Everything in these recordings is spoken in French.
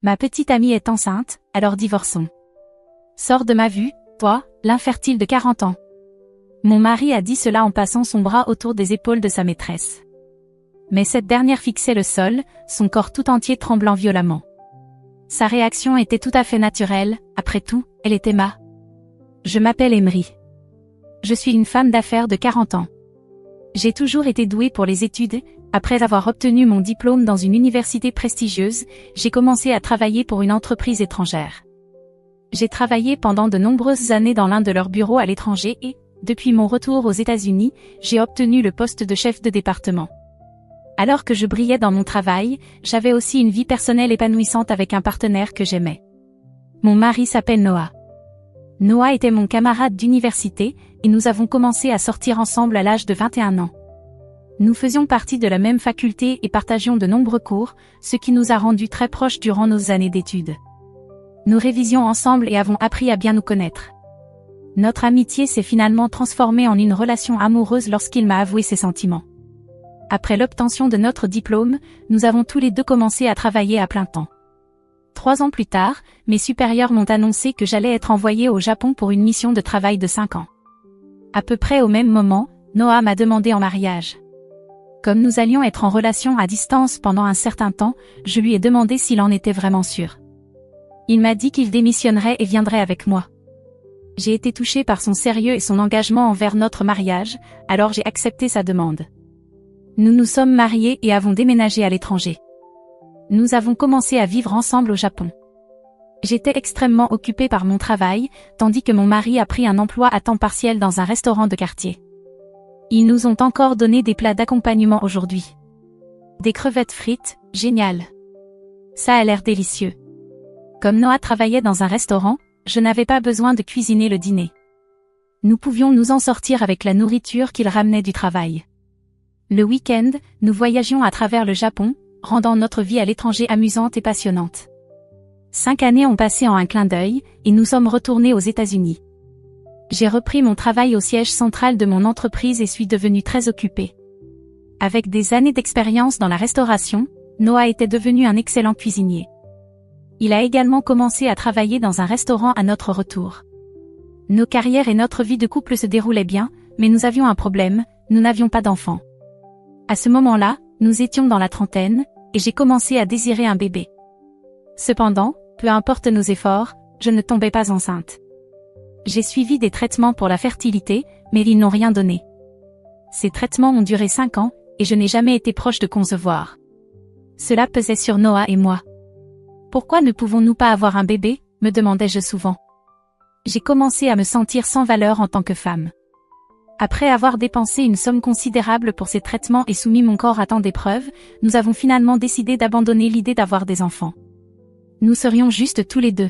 Ma petite amie est enceinte, alors divorçons. Sors de ma vue, toi, l'infertile de 40 ans. Mon mari a dit cela en passant son bras autour des épaules de sa maîtresse. Mais cette dernière fixait le sol, son corps tout entier tremblant violemment. Sa réaction était tout à fait naturelle, après tout, elle était ma. Je m'appelle Emery. Je suis une femme d'affaires de 40 ans. J'ai toujours été douée pour les études. Après avoir obtenu mon diplôme dans une université prestigieuse, j'ai commencé à travailler pour une entreprise étrangère. J'ai travaillé pendant de nombreuses années dans l'un de leurs bureaux à l'étranger et, depuis mon retour aux États-Unis, j'ai obtenu le poste de chef de département. Alors que je brillais dans mon travail, j'avais aussi une vie personnelle épanouissante avec un partenaire que j'aimais. Mon mari s'appelle Noah. Noah était mon camarade d'université, et nous avons commencé à sortir ensemble à l'âge de 21 ans. Nous faisions partie de la même faculté et partagions de nombreux cours, ce qui nous a rendus très proches durant nos années d'études. Nous révisions ensemble et avons appris à bien nous connaître. Notre amitié s'est finalement transformée en une relation amoureuse lorsqu'il m'a avoué ses sentiments. Après l'obtention de notre diplôme, nous avons tous les deux commencé à travailler à plein temps. 3 ans plus tard, mes supérieurs m'ont annoncé que j'allais être envoyée au Japon pour une mission de travail de 5 ans. À peu près au même moment, Noah m'a demandé en mariage. Comme nous allions être en relation à distance pendant un certain temps, je lui ai demandé s'il en était vraiment sûr. Il m'a dit qu'il démissionnerait et viendrait avec moi. J'ai été touchée par son sérieux et son engagement envers notre mariage, alors j'ai accepté sa demande. Nous nous sommes mariés et avons déménagé à l'étranger. Nous avons commencé à vivre ensemble au Japon. J'étais extrêmement occupée par mon travail, tandis que mon mari a pris un emploi à temps partiel dans un restaurant de quartier. Ils nous ont encore donné des plats d'accompagnement aujourd'hui. Des crevettes frites, génial. Ça a l'air délicieux. Comme Noah travaillait dans un restaurant, je n'avais pas besoin de cuisiner le dîner. Nous pouvions nous en sortir avec la nourriture qu'il ramenait du travail. Le week-end, nous voyagions à travers le Japon, rendant notre vie à l'étranger amusante et passionnante. 5 années ont passé en un clin d'œil, et nous sommes retournés aux États-Unis. J'ai repris mon travail au siège central de mon entreprise et suis devenue très occupée. Avec des années d'expérience dans la restauration, Noah était devenu un excellent cuisinier. Il a également commencé à travailler dans un restaurant à notre retour. Nos carrières et notre vie de couple se déroulaient bien, mais nous avions un problème, nous n'avions pas d'enfants. À ce moment-là, nous étions dans la trentaine, et j'ai commencé à désirer un bébé. Cependant, peu importe nos efforts, je ne tombais pas enceinte. J'ai suivi des traitements pour la fertilité, mais ils n'ont rien donné. Ces traitements ont duré 5 ans, et je n'ai jamais été proche de concevoir. Cela pesait sur Noah et moi. Pourquoi ne pouvons-nous pas avoir un bébé, me demandais-je souvent. J'ai commencé à me sentir sans valeur en tant que femme. Après avoir dépensé une somme considérable pour ces traitements et soumis mon corps à tant d'épreuves, nous avons finalement décidé d'abandonner l'idée d'avoir des enfants. Nous serions juste tous les deux.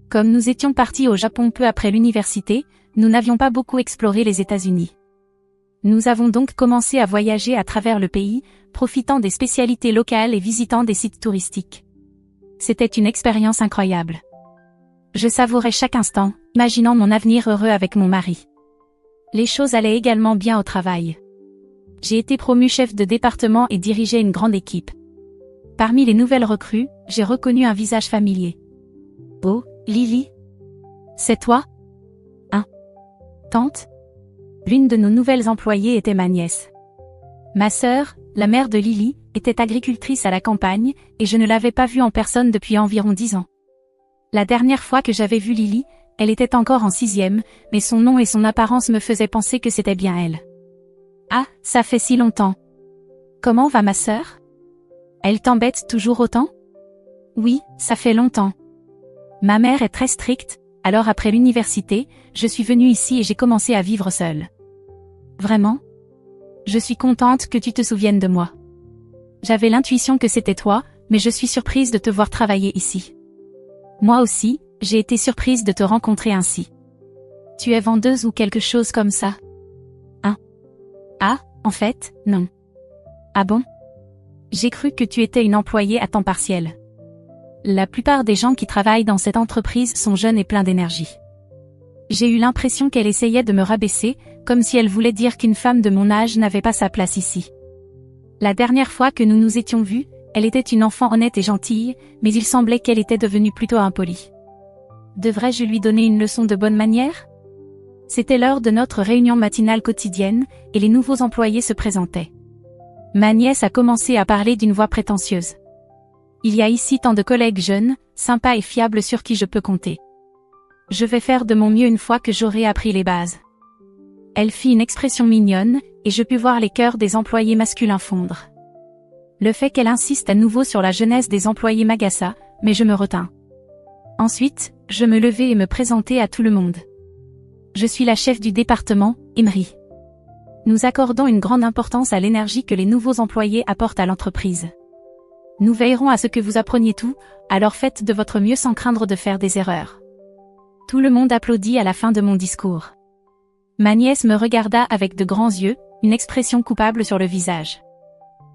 Comme nous étions partis au Japon peu après l'université, nous n'avions pas beaucoup exploré les États-Unis. Nous avons donc commencé à voyager à travers le pays, profitant des spécialités locales et visitant des sites touristiques. C'était une expérience incroyable. Je savourais chaque instant, imaginant mon avenir heureux avec mon mari. Les choses allaient également bien au travail. J'ai été promue chef de département et dirigeais une grande équipe. Parmi les nouvelles recrues, j'ai reconnu un visage familier. Oh, Lily? C'est toi? Tante? L'une de nos nouvelles employées était ma nièce. Ma sœur, la mère de Lily, était agricultrice à la campagne, et je ne l'avais pas vue en personne depuis environ 10 ans. La dernière fois que j'avais vu Lily, elle était encore en 6e, mais son nom et son apparence me faisaient penser que c'était bien elle. Ah, ça fait si longtemps. Comment va ma sœur? Elle t'embête toujours autant? Oui, ça fait longtemps. Ma mère est très stricte, alors après l'université, je suis venue ici et j'ai commencé à vivre seule. Vraiment? Je suis contente que tu te souviennes de moi. J'avais l'intuition que c'était toi, mais je suis surprise de te voir travailler ici. Moi aussi, j'ai été surprise de te rencontrer ainsi. Tu es vendeuse ou quelque chose comme ça? Ah, en fait, non. Ah bon? J'ai cru que tu étais une employée à temps partiel. La plupart des gens qui travaillent dans cette entreprise sont jeunes et pleins d'énergie. J'ai eu l'impression qu'elle essayait de me rabaisser, comme si elle voulait dire qu'une femme de mon âge n'avait pas sa place ici. La dernière fois que nous nous étions vus, Elle était une enfant honnête et gentille, mais il semblait qu'elle était devenue plutôt impolie. Devrais-je lui donner une leçon de bonne manière? C'était l'heure de notre réunion matinale quotidienne, et les nouveaux employés se présentaient. Ma nièce a commencé à parler d'une voix prétentieuse. Il y a ici tant de collègues jeunes, sympas et fiables sur qui je peux compter. Je vais faire de mon mieux une fois que j'aurai appris les bases. Elle fit une expression mignonne, et je pus voir les cœurs des employés masculins fondre. Le fait qu'elle insiste à nouveau sur la jeunesse des employés m'agaça, mais je me retins. Ensuite, je me levai et me présentai à tout le monde. Je suis la chef du département, Emery. Nous accordons une grande importance à l'énergie que les nouveaux employés apportent à l'entreprise. Nous veillerons à ce que vous appreniez tout, alors faites de votre mieux sans craindre de faire des erreurs. Tout le monde applaudit à la fin de mon discours. Ma nièce me regarda avec de grands yeux, une expression coupable sur le visage.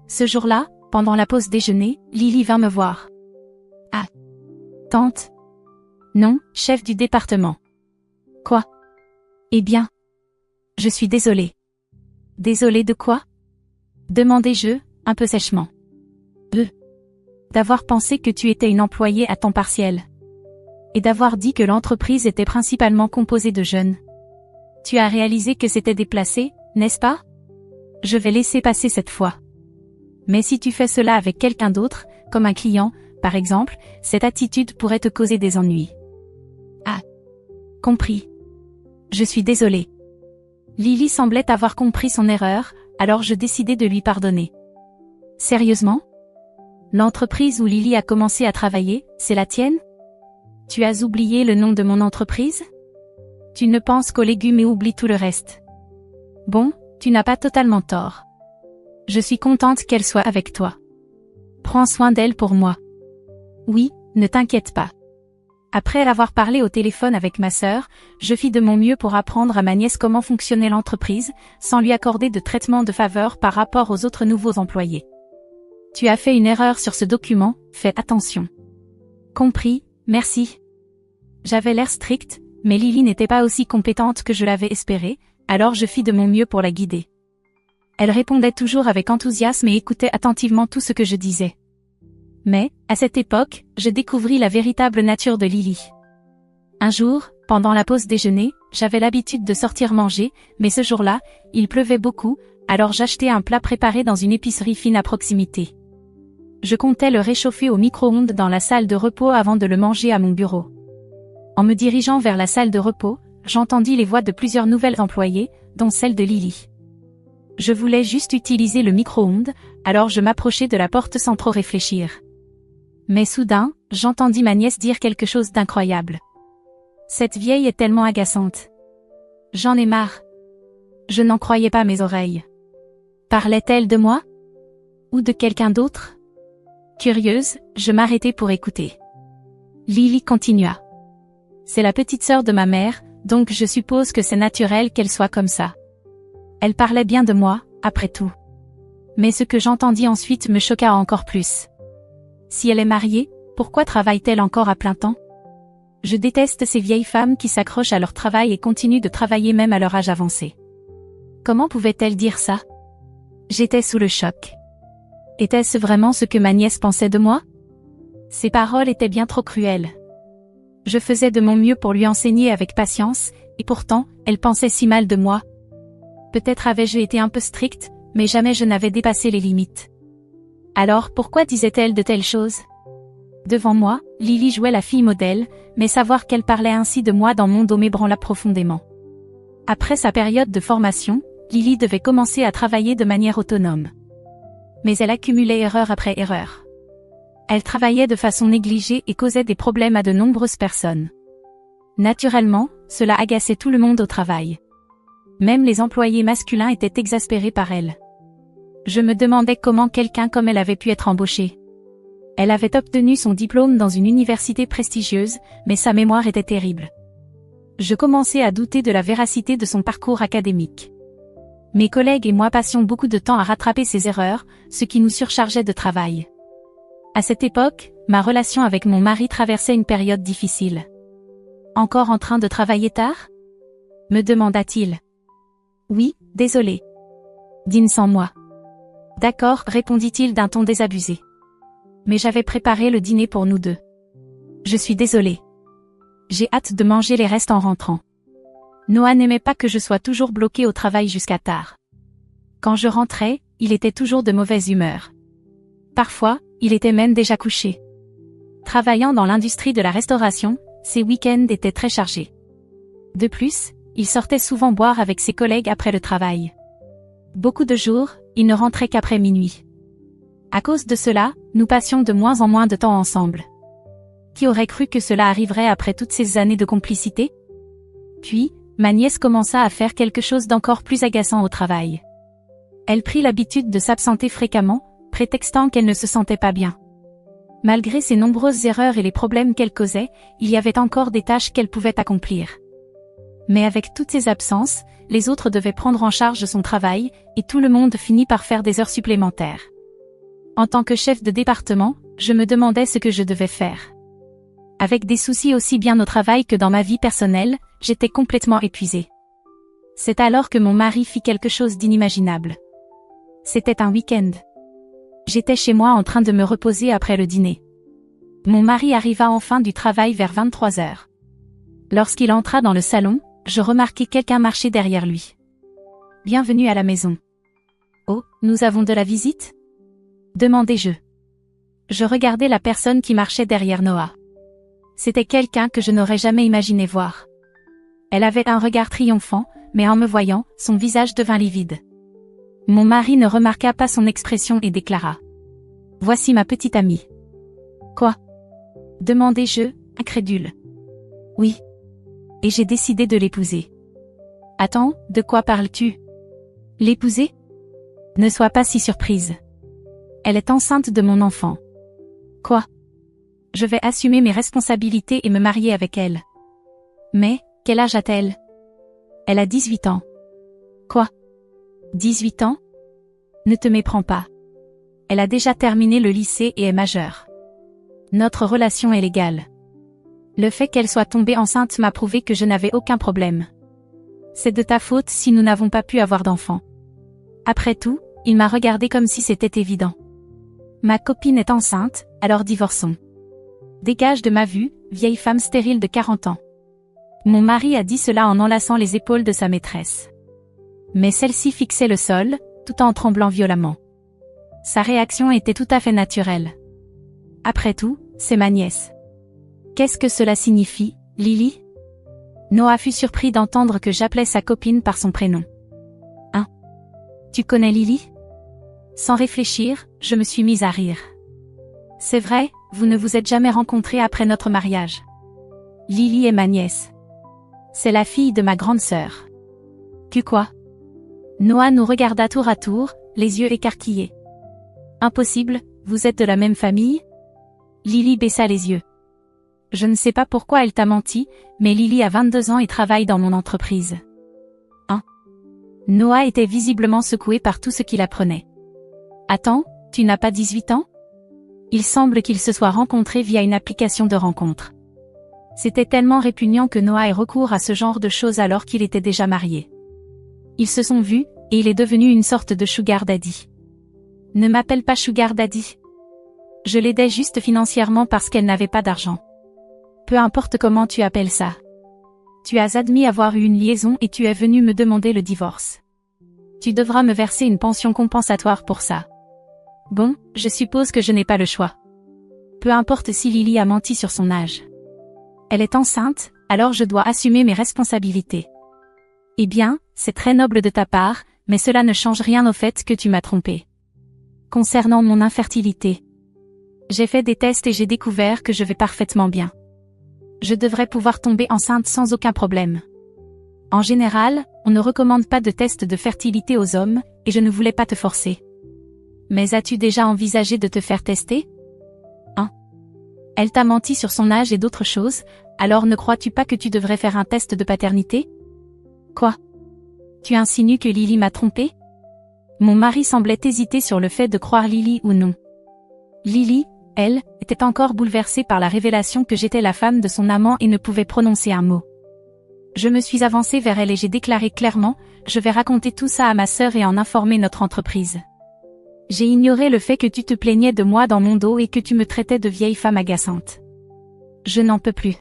Ce jour-là, pendant la pause déjeuner, Lily vint me voir. Ah. Tante? Non, chef du département. Quoi? Eh bien. Je suis désolée. Désolée de quoi? Demandai-je, un peu sèchement. D'avoir pensé que tu étais une employée à temps partiel. Et d'avoir dit que l'entreprise était principalement composée de jeunes. Tu as réalisé que c'était déplacé, n'est-ce pas? Je vais laisser passer cette fois. Mais si tu fais cela avec quelqu'un d'autre, comme un client, par exemple, cette attitude pourrait te causer des ennuis. Ah. Compris. Je suis désolée. Lily semblait avoir compris son erreur, alors je décidai de lui pardonner. Sérieusement? L'entreprise où Lily a commencé à travailler, c'est la tienne? Tu as oublié le nom de mon entreprise? Tu ne penses qu'aux légumes et oublies tout le reste. Bon, tu n'as pas totalement tort. Je suis contente qu'elle soit avec toi. Prends soin d'elle pour moi. Oui, ne t'inquiète pas. Après avoir parlé au téléphone avec ma sœur, je fis de mon mieux pour apprendre à ma nièce comment fonctionnait l'entreprise, sans lui accorder de traitement de faveur par rapport aux autres nouveaux employés. Tu as fait une erreur sur ce document, fais attention. Compris, merci. J'avais l'air strict, mais Lily n'était pas aussi compétente que je l'avais espéré, alors je fis de mon mieux pour la guider. Elle répondait toujours avec enthousiasme et écoutait attentivement tout ce que je disais. Mais, à cette époque, je découvris la véritable nature de Lily. Un jour, pendant la pause déjeuner, j'avais l'habitude de sortir manger, mais ce jour-là, il pleuvait beaucoup, alors j'achetai un plat préparé dans une épicerie fine à proximité. Je comptais le réchauffer au micro-ondes dans la salle de repos avant de le manger à mon bureau. En me dirigeant vers la salle de repos, j'entendis les voix de plusieurs nouvelles employées, dont celle de Lily. Je voulais juste utiliser le micro-ondes, alors je m'approchai de la porte sans trop réfléchir. Mais soudain, j'entendis ma nièce dire quelque chose d'incroyable. Cette vieille est tellement agaçante. J'en ai marre. Je n'en croyais pas mes oreilles. Parlait-elle de moi? Ou de quelqu'un d'autre? Curieuse, je m'arrêtai pour écouter. Lily continua. C'est la petite sœur de ma mère, donc je suppose que c'est naturel qu'elle soit comme ça. Elle parlait bien de moi, après tout. Mais ce que j'entendis ensuite me choqua encore plus. Si elle est mariée, pourquoi travaille-t-elle encore à plein temps? Je déteste ces vieilles femmes qui s'accrochent à leur travail et continuent de travailler même à leur âge avancé. Comment pouvait-elle dire ça? J'étais sous le choc. Était-ce vraiment ce que ma nièce pensait de moi? Ces paroles étaient bien trop cruelles. Je faisais de mon mieux pour lui enseigner avec patience, et pourtant, elle pensait si mal de moi. Peut-être avais-je été un peu stricte, mais jamais je n'avais dépassé les limites. Alors pourquoi disait-elle de telles choses? Devant moi, Lily jouait la fille modèle, mais savoir qu'elle parlait ainsi de moi dans mon dos m'ébranla profondément. Après sa période de formation, Lily devait commencer à travailler de manière autonome. Mais elle accumulait erreur après erreur. Elle travaillait de façon négligée et causait des problèmes à de nombreuses personnes. Naturellement, cela agaçait tout le monde au travail. Même les employés masculins étaient exaspérés par elle. Je me demandais comment quelqu'un comme elle avait pu être embauché. Elle avait obtenu son diplôme dans une université prestigieuse, mais sa mémoire était terrible. Je commençais à douter de la véracité de son parcours académique. Mes collègues et moi passions beaucoup de temps à rattraper ses erreurs, ce qui nous surchargeait de travail. À cette époque, ma relation avec mon mari traversait une période difficile. Encore en train de travailler tard? Me demanda-t-il. Oui, désolé. Dîne sans moi. D'accord, répondit-il d'un ton désabusé. Mais j'avais préparé le dîner pour nous deux. Je suis désolée. J'ai hâte de manger les restes en rentrant. Noah n'aimait pas que je sois toujours bloquée au travail jusqu'à tard. Quand je rentrais, il était toujours de mauvaise humeur. Parfois, il était même déjà couché. Travaillant dans l'industrie de la restauration, ses week-ends étaient très chargés. De plus, il sortait souvent boire avec ses collègues après le travail. Beaucoup de jours, il ne rentrait qu'après minuit. À cause de cela, nous passions de moins en moins de temps ensemble. Qui aurait cru que cela arriverait après toutes ces années de complicité? Puis, ma nièce commença à faire quelque chose d'encore plus agaçant au travail. Elle prit l'habitude de s'absenter fréquemment, prétextant qu'elle ne se sentait pas bien. Malgré ses nombreuses erreurs et les problèmes qu'elle causait, il y avait encore des tâches qu'elle pouvait accomplir. Mais avec toutes ces absences, les autres devaient prendre en charge son travail, et tout le monde finit par faire des heures supplémentaires. En tant que chef de département, je me demandais ce que je devais faire. Avec des soucis aussi bien au travail que dans ma vie personnelle, j'étais complètement épuisée. C'est alors que mon mari fit quelque chose d'inimaginable. C'était un week-end. J'étais chez moi en train de me reposer après le dîner. Mon mari arriva enfin du travail vers 23 heures. Lorsqu'il entra dans le salon, je remarquai quelqu'un marcher derrière lui. « Bienvenue à la maison. »« Oh, nous avons de la visite ?» demandai-je. Je regardais la personne qui marchait derrière Noah. C'était quelqu'un que je n'aurais jamais imaginé voir. Elle avait un regard triomphant, mais en me voyant, son visage devint livide. Mon mari ne remarqua pas son expression et déclara. « Voici ma petite amie. »« Quoi ?» demandai-je, incrédule. « Oui. Et j'ai décidé de l'épouser. »« Attends, de quoi parles-tu ? L'épouser ? Ne sois pas si surprise. Elle est enceinte de mon enfant. »« Quoi ? Je vais assumer mes responsabilités et me marier avec elle. »« Mais, quel âge a-t-elle ? » ?»« Elle a 18 ans. »« Quoi ? 18 ans ? Ne te méprends pas. Elle a déjà terminé le lycée et est majeure. Notre relation est légale. Le fait qu'elle soit tombée enceinte m'a prouvé que je n'avais aucun problème. C'est de ta faute si nous n'avons pas pu avoir d'enfant. Après tout, il m'a regardé comme si c'était évident. Ma copine est enceinte, alors divorçons. Dégage de ma vue, vieille femme stérile de 40 ans. Mon mari a dit cela en enlaçant les épaules de sa maîtresse. Mais celle-ci fixait le sol, tout en tremblant violemment. Sa réaction était tout à fait naturelle. Après tout, c'est ma nièce. Qu'est-ce que cela signifie, Lily ? Noah fut surpris d'entendre que j'appelais sa copine par son prénom. Hein ? Tu connais Lily ? Sans réfléchir, je me suis mise à rire. C'est vrai, vous ne vous êtes jamais rencontrés après notre mariage. Lily est ma nièce. C'est la fille de ma grande sœur. Que quoi ? Noah nous regarda tour à tour, les yeux écarquillés. Impossible, vous êtes de la même famille ? Lily baissa les yeux. Je ne sais pas pourquoi elle t'a menti, mais Lily a 22 ans et travaille dans mon entreprise. Hein ? Noah était visiblement secoué par tout ce qu'il apprenait. Attends, tu n'as pas 18 ans ? Il semble qu'ils se soient rencontrés via une application de rencontre. C'était tellement répugnant que Noah ait recours à ce genre de choses alors qu'il était déjà marié. Ils se sont vus, et il est devenu une sorte de sugar daddy. Ne m'appelle pas sugar daddy. Je l'aidais juste financièrement parce qu'elle n'avait pas d'argent. Peu importe comment tu appelles ça. Tu as admis avoir eu une liaison et tu es venu me demander le divorce. Tu devras me verser une pension compensatoire pour ça. Bon, je suppose que je n'ai pas le choix. Peu importe si Lily a menti sur son âge. Elle est enceinte, alors je dois assumer mes responsabilités. Eh bien, c'est très noble de ta part, mais cela ne change rien au fait que tu m'as trompé. Concernant mon infertilité. J'ai fait des tests et j'ai découvert que je vais parfaitement bien. Je devrais pouvoir tomber enceinte sans aucun problème. En général, on ne recommande pas de tests de fertilité aux hommes, et je ne voulais pas te forcer. Mais as-tu déjà envisagé de te faire tester ? Hein ? Elle t'a menti sur son âge et d'autres choses, alors ne crois-tu pas que tu devrais faire un test de paternité ? Quoi ? Tu insinues que Lily m'a trompé ? Mon mari semblait hésiter sur le fait de croire Lily ou non. Lily, elle, était encore bouleversée par la révélation que j'étais la femme de son amant et ne pouvait prononcer un mot. Je me suis avancée vers elle et j'ai déclaré clairement, je vais raconter tout ça à ma sœur et en informer notre entreprise. J'ai ignoré le fait que tu te plaignais de moi dans mon dos et que tu me traitais de vieille femme agaçante. Je n'en peux plus.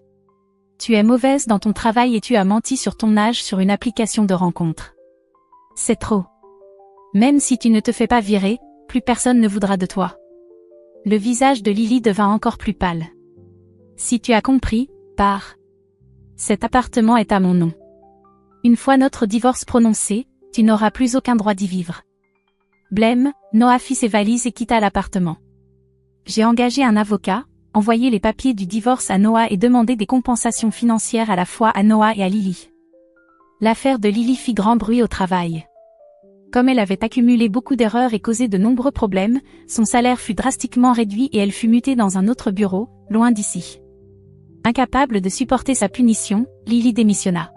Tu es mauvaise dans ton travail et tu as menti sur ton âge sur une application de rencontre. C'est trop. Même si tu ne te fais pas virer, plus personne ne voudra de toi. Le visage de Lily devint encore plus pâle. Si tu as compris, pars. Cet appartement est à mon nom. Une fois notre divorce prononcé, tu n'auras plus aucun droit d'y vivre. Blême, Noah fit ses valises et quitta l'appartement. J'ai engagé un avocat, envoyé les papiers du divorce à Noah et demandé des compensations financières à la fois à Noah et à Lily. L'affaire de Lily fit grand bruit au travail. Comme elle avait accumulé beaucoup d'erreurs et causé de nombreux problèmes, son salaire fut drastiquement réduit et elle fut mutée dans un autre bureau, loin d'ici. Incapable de supporter sa punition, Lily démissionna.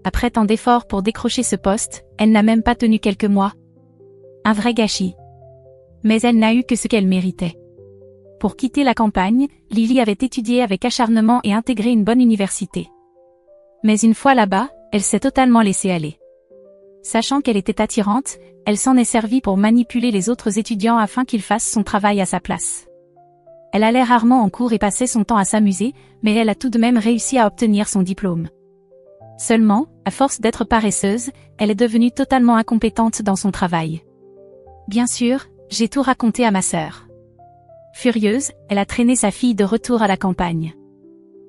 Après tant d'efforts pour décrocher ce poste, elle n'a même pas tenu quelques mois. Un vrai gâchis. Mais elle n'a eu que ce qu'elle méritait. Pour quitter la campagne, Lily avait étudié avec acharnement et intégré une bonne université. Mais une fois là-bas, elle s'est totalement laissée aller. Sachant qu'elle était attirante, elle s'en est servie pour manipuler les autres étudiants afin qu'ils fassent son travail à sa place. Elle allait rarement en cours et passait son temps à s'amuser, mais elle a tout de même réussi à obtenir son diplôme. Seulement, à force d'être paresseuse, elle est devenue totalement incompétente dans son travail. Bien sûr, j'ai tout raconté à ma sœur. Furieuse, elle a traîné sa fille de retour à la campagne.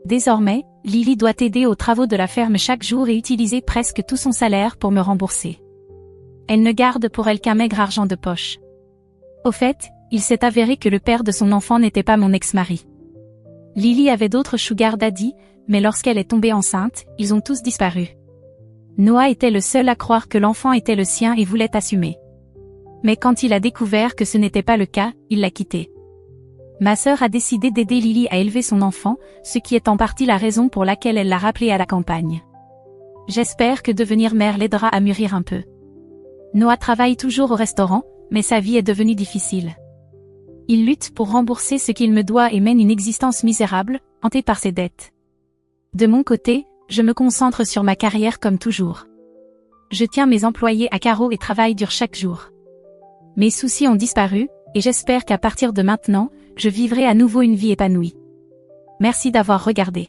Désormais, Lily doit aider aux travaux de la ferme chaque jour et utiliser presque tout son salaire pour me rembourser. Elle ne garde pour elle qu'un maigre argent de poche. Au fait, il s'est avéré que le père de son enfant n'était pas mon ex-mari. Lily avait d'autres sugar daddy, mais lorsqu'elle est tombée enceinte, ils ont tous disparu. Noah était le seul à croire que l'enfant était le sien et voulait assumer. Mais quand il a découvert que ce n'était pas le cas, il l'a quitté. Ma sœur a décidé d'aider Lily à élever son enfant, ce qui est en partie la raison pour laquelle elle l'a rappelé à la campagne. J'espère que devenir mère l'aidera à mûrir un peu. Noah travaille toujours au restaurant, mais sa vie est devenue difficile. Il lutte pour rembourser ce qu'il me doit et mène une existence misérable, hantée par ses dettes. De mon côté, je me concentre sur ma carrière comme toujours. Je tiens mes employés à carreau et travaille dur chaque jour. Mes soucis ont disparu, et j'espère qu'à partir de maintenant, je vivrai à nouveau une vie épanouie. Merci d'avoir regardé.